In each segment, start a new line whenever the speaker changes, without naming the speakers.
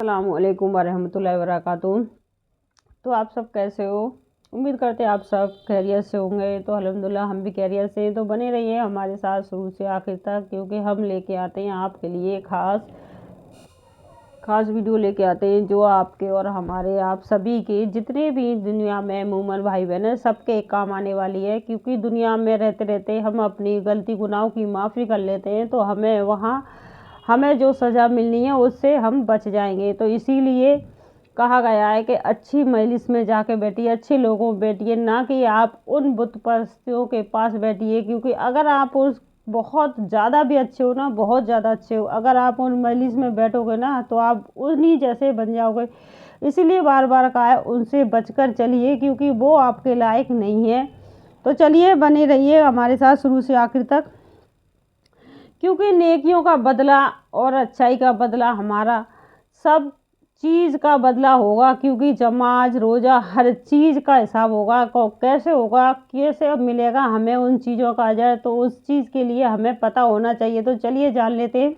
السلام علیکم ورحمۃ اللہ وبرکاتہ۔ تو آپ سب کیسے ہو؟ امید کرتے ہیں آپ سب خیریت سے ہوں گے۔ تو الحمدللہ ہم بھی خیریت سے ہیں۔ تو بنے رہیے ہمارے ساتھ شروع سے آخر تک، کیونکہ ہم لے کے آتے ہیں آپ کے لیے خاص ویڈیو لے کے آتے ہیں جو آپ کے اور ہمارے آپ سبھی کے جتنے بھی دنیا میں مومن بھائی بہن ہیں سب کے کام آنے والی ہے۔ کیونکہ دنیا میں رہتے رہتے ہم اپنی غلطی گناہوں کی معافی کر لیتے ہیں تو ہمیں جو سزا ملنی ہے اس سے ہم بچ جائیں گے۔ تو اسی لیے کہا گیا ہے کہ اچھی مجلس میں جا کے بیٹھیے، اچھے لوگوں میں بیٹھیے، نہ کہ آپ ان بت پرستیوں کے پاس بیٹھیے۔ کیونکہ اگر آپ بہت زیادہ بھی اچھے ہو نا، بہت زیادہ اچھے ہو، اگر آپ ان مجلس میں بیٹھو گے نا تو آپ انہی جیسے بن جاؤ گے۔ اسی لیے بار بار کہا ہے ان سے بچ کر چلیے، کیونکہ وہ آپ کے لائق نہیں ہے۔ تو چلیے بنے رہیے ہمارے ساتھ شروع سے آخر تک، کیونکہ نیکیوں کا بدلہ اور اچھائی کا بدلہ ہمارا سب چیز کا بدلہ ہوگا۔ کیونکہ نماز روزہ ہر چیز کا حساب ہوگا، کیسے ہوگا، کیسے ملے گا ہمیں ان چیزوں کا اجر، تو اس چیز کے لیے ہمیں پتہ ہونا چاہیے۔ تو چلیے جان لیتے ہیں۔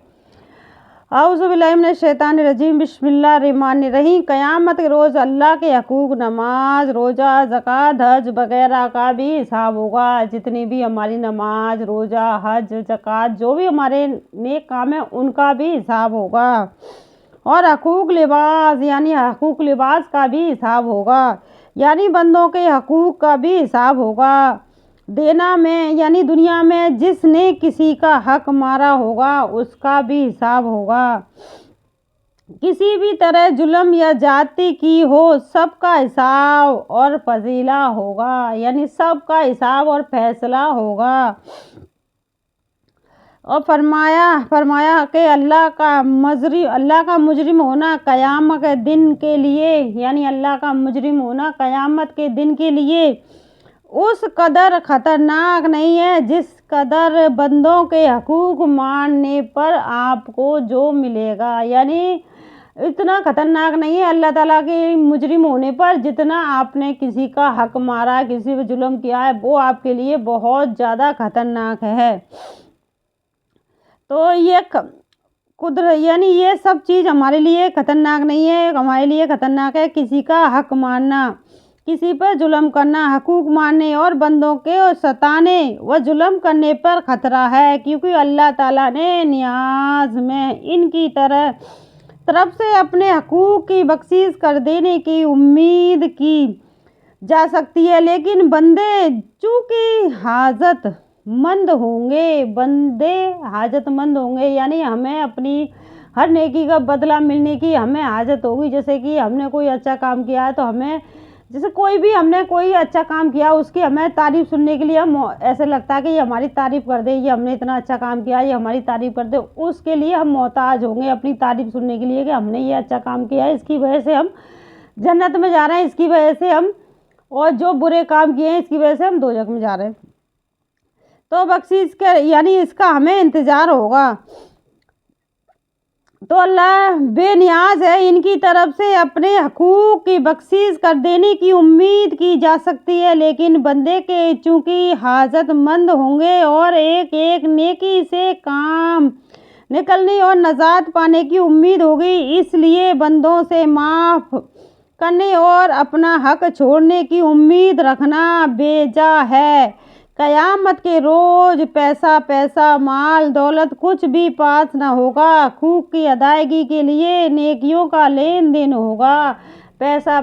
اعوذ باللہ من الشیطان الرجیم، بسم اللہ الرحمن الرحیم۔ قیامت کے روز اللہ کے حقوق نماز روزہ زکوٰۃ حج وغیرہ کا بھی حساب ہوگا۔ جتنی بھی ہماری نماز روزہ حج زکوٰۃ جو بھی ہمارے نیک کام ہیں ان کا بھی حساب ہوگا، اور حقوق لباس کا بھی حساب ہوگا، یعنی بندوں کے حقوق کا بھی حساب ہوگا۔ دینا میں یعنی دنیا میں جس نے کسی کا حق مارا ہوگا اس کا بھی حساب ہوگا۔ کسی بھی طرح ظلم یا زیادتی کی ہو سب کا حساب اور فیصلہ ہوگا، یعنی سب کا حساب اور فیصلہ ہوگا۔ اور فرمایا کہ اللہ کا مجرم ہونا قیامت کے دن کے لیے، یعنی اللہ کا مجرم ہونا قیامت کے دن کے لیے اس قدر خطرناک نہیں ہے جس قدر بندوں کے حقوق ماننے پر آپ کو جو ملے گا، یعنی اتنا خطرناک نہیں ہے اللہ تعالیٰ کے مجرم ہونے پر جتنا آپ نے کسی کا حق مارا ہے، کسی پہ ظلم کیا ہے، وہ آپ کے لیے بہت زیادہ خطرناک ہے۔ تو یعنی یہ سب چیز ہمارے لیے خطرناک نہیں ہے، ہمارے لیے خطرناک ہے کسی کا حق مارنا، کسی پر ظلم کرنا، حقوق مارنے اور بندوں کے ستانے و ظلم کرنے پر خطرہ ہے۔ کیونکہ اللہ تعالیٰ نے نیاز میں ان کی طرف سے اپنے حقوق کی بخشش کر دینے کی امید کی جا سکتی ہے، لیکن بندے چونکہ حاجت مند ہوں گے، یعنی ہمیں اپنی ہر نیکی کا بدلہ ملنے کی ہمیں حاجت ہوگی۔ جیسے کہ ہم نے کوئی اچھا کام کیا ہے تو جیسے ہم نے کوئی اچھا کام کیا اس کی ہمیں تعریف سننے کے لیے ایسے لگتا ہے کہ یہ ہماری تعریف کر دے، یہ ہم نے اتنا اچھا کام کیا، یہ ہماری تعریف کر دے، اس کے لیے ہم محتاج ہوں گے اپنی تعریف سننے کے لیے کہ ہم نے یہ اچھا کام کیا ہے، اس کی وجہ سے ہم جنت میں جا رہے ہیں، اس کی وجہ سے اور جو برے کام کیے ہیں اس کی وجہ سے ہم دوزخ میں جا رہے ہیں۔ تو بخشش یعنی اس کا ہمیں انتظار ہوگا۔ تو اللہ بے نیاز ہے، ان کی طرف سے اپنے حقوق کی بخشش کر دینے کی امید کی جا سکتی ہے، لیکن بندے کے چونکہ حاجت مند ہوں گے اور ایک ایک نیکی سے کام نکلنے اور نجات پانے کی امید ہوگی، اس لیے بندوں سے معاف کرنے اور اپنا حق چھوڑنے کی امید رکھنا بیجا ہے۔ قیامت کے روز پیسہ مال دولت کچھ بھی پاس نہ ہوگا، حقوق کی ادائیگی کے لیے نیکیوں کا لین دین ہوگا۔ پیسہ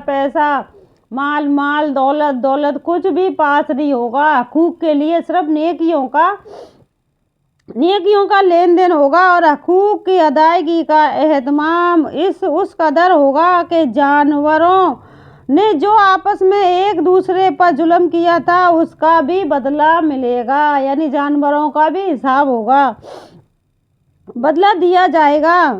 مال دولت کچھ بھی پاس نہیں ہوگا، حقوق کے لیے صرف نیکیوں کا لین دین ہوگا، اور حقوق کی ادائیگی کا اہتمام اس قدر ہوگا کہ جانوروں نے جو آپس میں ایک دوسرے پر ظلم کیا تھا اس کا بھی بدلہ ملے گا، یعنی جانوروں کا بھی حساب ہوگا، بدلہ دیا جائے گا۔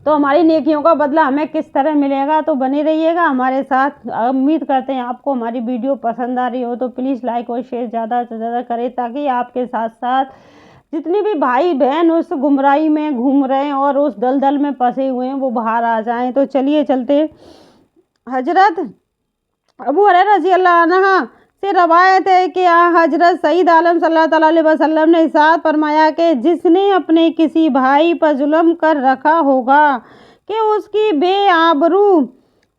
تو ہماری نیکیوں کا بدلہ ہمیں کس طرح ملے گا؟ تو بنے رہیے گا ہمارے ساتھ۔ امید کرتے ہیں آپ کو ہماری ویڈیو پسند آ رہی ہو تو پلیز لائک اور شیئر زیادہ سے زیادہ کریں، تاکہ آپ کے ساتھ ساتھ جتنی بھی بھائی بہن اس گمراہی میں گھوم رہے ہیں اور اس دلدل میں پھنسے ہوئے ہیں وہ باہر آ جائیں۔ تو چلیے چلتے۔ حضرت ابو ہریرہ رضی اللہ عنہ سے روایت ہے کہ حضرت سید عالم صلی اللہ علیہ وسلم نے ارشاد فرمایا کہ جس نے اپنے کسی بھائی پر ظلم کر رکھا ہوگا کہ اس کی بے آبرو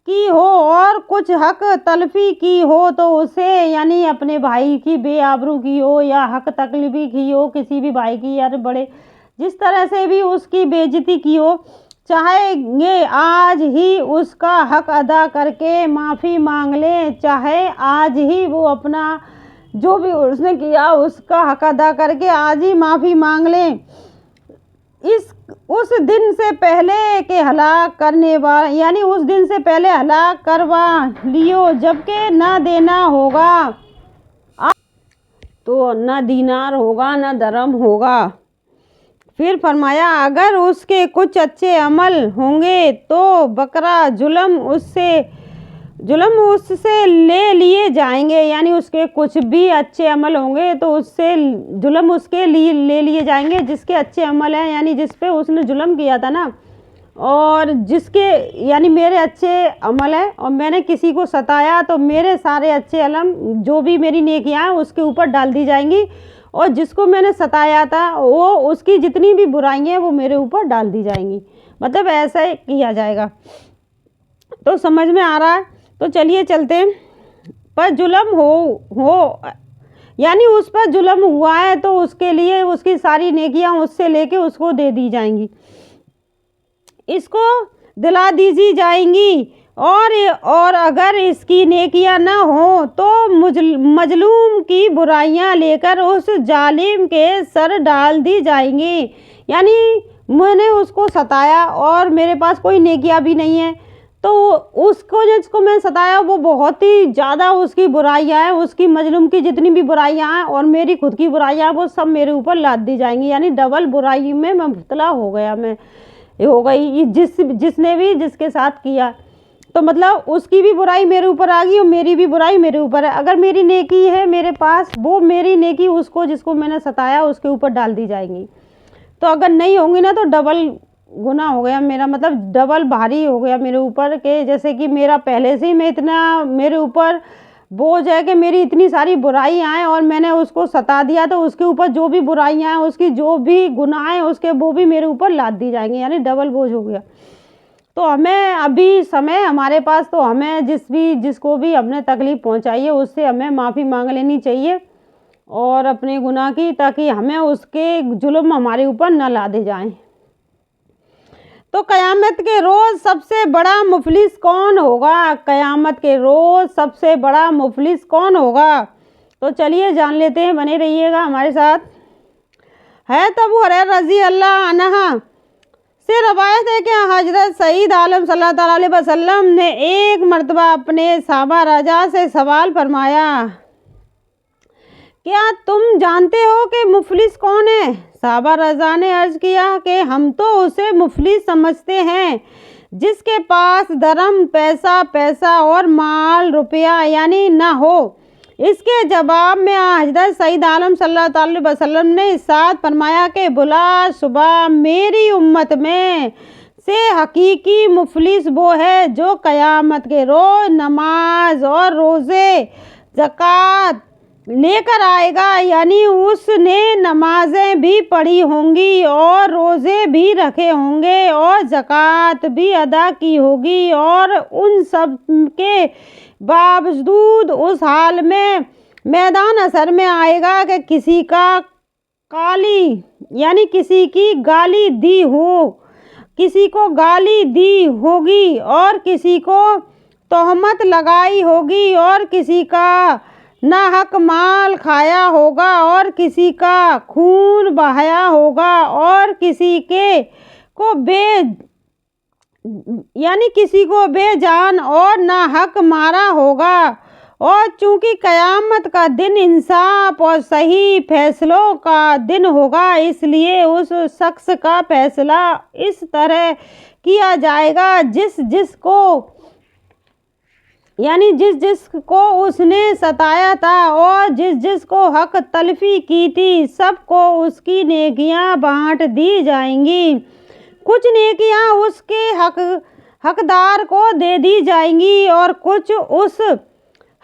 کی ہو اور کچھ حق تلفی کی ہو تو اسے، یعنی اپنے بھائی کی بے آبرو کی ہو یا حق تلفی کی ہو کسی بھی بھائی کی، یا بڑے جس طرح سے بھی اس کی بے عزتی کی ہو، چاہے یہ آج ہی اس کا حق ادا کر کے معافی مانگ لیں، چاہے آج ہی وہ اپنا جو بھی اس نے کیا اس کا حق ادا کر کے آج ہی معافی مانگ لیں، اس دن سے پہلے کہ ہلاک کرنے والا، یعنی اس دن سے پہلے ہلاک کروا لیو، جبکہ نہ دینا ہوگا تو نہ دینار ہوگا نہ درہم ہوگا۔ پھر فرمایا اگر اس کے کچھ اچھے عمل ہوں گے تو بقرہ ظلم اس سے لے لیے جائیں گے، یعنی اس کے کچھ بھی اچھے عمل ہوں گے تو اس سے ظلم اس کے لیے لے لیے جائیں گے، جس کے اچھے عمل ہیں، یعنی جس پہ اس نے ظلم کیا تھا نا، اور جس کے یعنی میرے اچھے عمل ہیں اور میں نے کسی کو ستایا تو میرے سارے اچھے علم جو بھی میری نیکیاں ہیں اس کے اوپر ڈال دی جائیں گی، اور جس کو میں نے ستایا تھا وہ اس کی جتنی بھی برائیاں ہیں وہ میرے اوپر ڈال دی جائیں گی، مطلب ایسا ہی کیا جائے گا۔ تو سمجھ میں آ رہا ہے؟ تو چلیے چلتے ہیں۔ پر ظلم ہو یعنی اس پر ظلم ہوا ہے تو اس کے لیے اس کی ساری نیکیاں اس سے لے کے اس کو دے دی جائیں گی، اس کو دلا دی جائیں گی، اور اگر اس کی نیکیاں نہ ہوں تو مظلوم کی برائیاں لے کر اس ظالم کے سر ڈال دی جائیں گی، یعنی میں نے اس کو ستایا اور میرے پاس کوئی نیکیاں بھی نہیں ہے تو اس کو جس کو میں ستایا وہ بہت ہی زیادہ اس کی برائیاں ہیں، اس کی مظلوم کی جتنی بھی برائیاں ہیں اور میری خود کی برائیاں ہیں وہ سب میرے اوپر لاد دی جائیں گی، یعنی ڈبل برائی میں مبتلا ہو گئی جس نے بھی جس کے ساتھ کیا، تو مطلب اس کی بھی برائی میرے اوپر آ گئی اور میری بھی برائی میرے اوپر ہے۔ اگر میری نیکی ہے میرے پاس وہ میری نیکی اس کو جس کو میں نے ستایا اس کے اوپر ڈال دی جائیں گی، تو اگر نہیں ہوں گی نا تو ڈبل گناہ ہو گیا میرا، مطلب ڈبل بھاری ہو گیا میرے اوپر، کہ جیسے کہ میرا پہلے سے ہی میں اتنا میرے اوپر بوجھ ہے کہ میری اتنی ساری برائیاں ہیں اور میں نے اس کو ستا دیا تو اس کے اوپر جو بھی برائیاں ہیں اس کی جو بھی گناہ ہیں اس کے وہ بھی میرے اوپر لاد دی جائیں گے، یعنی ڈبل بوجھ ہو گیا۔ تو ہمیں ابھی سمے ہمارے پاس، تو ہمیں جس کو بھی ہم نے تکلیف پہنچائی ہے اس سے ہمیں معافی مانگ لینی چاہیے اور اپنے گناہ کی، تاکہ ہمیں اس کے ظلم ہمارے اوپر نہ لادے جائیں۔ تو قیامت کے روز سب سے بڑا مفلس کون ہوگا؟ قیامت کے روز سب سے بڑا مفلس کون ہوگا؟ تو چلیے جان لیتے ہیں، بنے رہیے گا ہمارے ساتھ۔ ابو ہریرہ رضی اللہ عنہ سے روایت ہے کہ حضرت سید عالم صلی اللہ علیہ وسلم نے ایک مرتبہ اپنے صحابہ رضا سے سوال فرمایا، کیا تم جانتے ہو کہ مفلس کون ہے؟ صحابہ رضا نے عرض کیا کہ ہم تو اسے مفلس سمجھتے ہیں جس کے پاس درہم پیسہ اور مال روپیہ یعنی نہ ہو۔ اس کے جواب میں حضرت سید عالم صلی اللہ علیہ وسلم نے ارشاد فرمایا کہ بلا شبہ میری امت میں سے حقیقی مفلس وہ ہے جو قیامت کے روز نماز اور روزے زکوٰۃ لے کر آئے گا، یعنی اس نے نمازیں بھی پڑھی ہوں گی اور روزے بھی رکھے ہوں گے اور زکوٰۃ بھی ادا کی ہوگی، اور ان سب کے باوجود اس حال میں میدان حشر میں آئے گا کہ کسی کا قالی یعنی کسی کی گالی دی ہو، کسی کو گالی دی ہوگی اور کسی کو تہمت لگائی ہوگی اور کسی کا ناحق مال کھایا ہوگا اور کسی کا خون بہایا ہوگا اور کسی کو بے جان اور ناحق مارا ہوگا، اور چونکہ قیامت کا دن انصاف اور صحیح فیصلوں کا دن ہوگا اس لیے اس شخص کا فیصلہ اس طرح کیا جائے گا جس جس کو اس نے ستایا تھا اور جس جس کو حق تلفی کی تھی سب کو اس کی نیکیاں بانٹ دی جائیں گی، کچھ نیکیاں اس کے حقدار کو دے دی جائیں گی اور کچھ اس